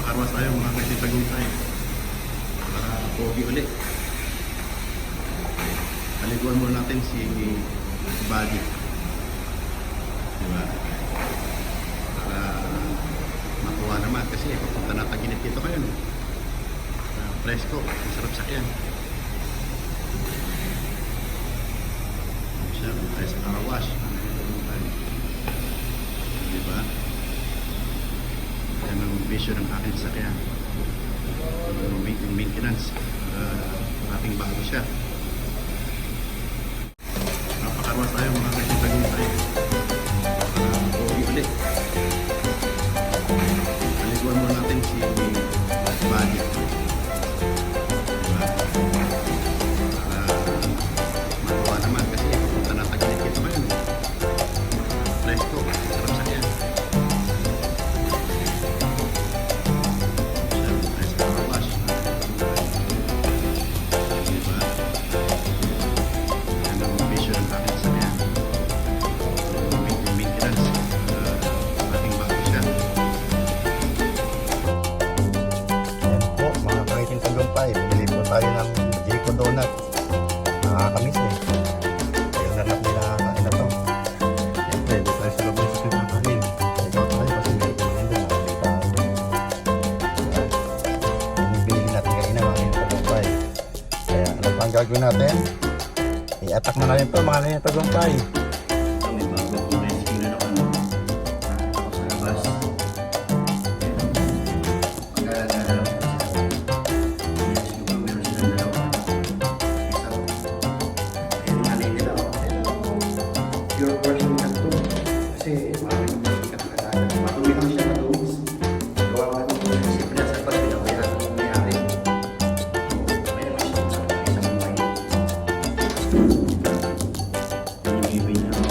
Pakarwas tayo mga kaisipagutay para pogi ulit. Paliguan muna natin si Buddy, diba? Para matuwa naman kasi papunta na Taguinit dito kayo, no? Presko, masarap sakyan. Siya, tayo sa karawash, diba? Yan ang vision ng aking sakyan, yung maintenance, ating bago siya. Napakarwas tayo mga kaisipagutay para pogi ulit. Paliguan mo natin si Buddy, diba? Para matuwa naman kasi papunta na Taguinit dito kayo, no? Presko, masarap sakyan. Tayo ng Jayco Donut. Nakakamiss eh. Yung nanap nila kain na to. Siyempre, dito tayo sa loob ng sasyon ng kanin. Ikaw tayo kasi may kainin doon. Nakakita doon. Yung binili natin kain na mga ngayon tagumpay. Kaya ano pa ang gagawin natin? I-attack na natin ito mga ngayon tagumpay. May bago akong rescue na naman. Ako sa labas. Pure version na ito kasi maraming sikat na kagad. Matumi lang siya matumis. Gawa ka ito kasi siyempre nasa pas pinabayaan kung mayari. May naman siya sa isang buhay. Pinibibay niya ako.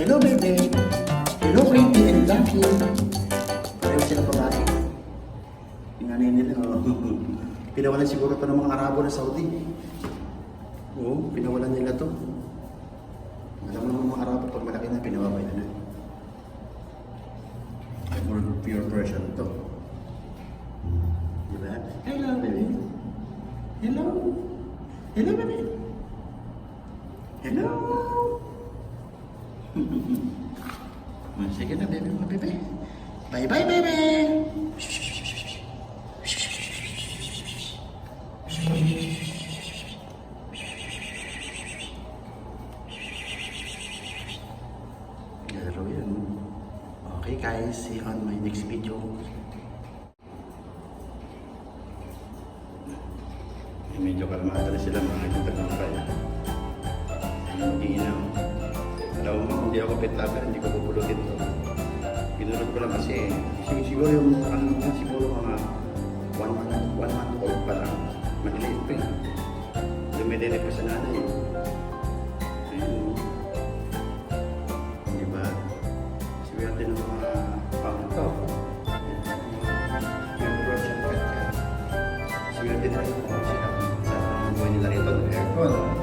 Hello baby! Hello baby and love you! Pareho sila babae. Yung nanay nila, pinawalan siguro ito ng mga Arabo na Saudi. Oo, pinawalan nila to. Alam mo naman mga Arabo, pag malaki na, pinawaway na. Ay, pure version ito. Diba? Hello baby! Hello! Hello baby! Hello! Sige na, baby, mga bebe. Bye-bye, baby! Laro yun. Okay guys, see you on my next video. Medyo kalmado na sila mga nagtagpapay. Hindi na. Alam mo, hindi ako pet lover, hindi ko pupulutin to. Pinulot ko lang kasi siguro yung ano nga, siguro mga 1 month old pa lang. Maliliit pa yun. Dumidere pa sa nanay. Ayun. Diba? Swerte ng mga pangit to. Yung Russian cat yan. Swerte na rin kung sila sa buhay nila rito ng aircon.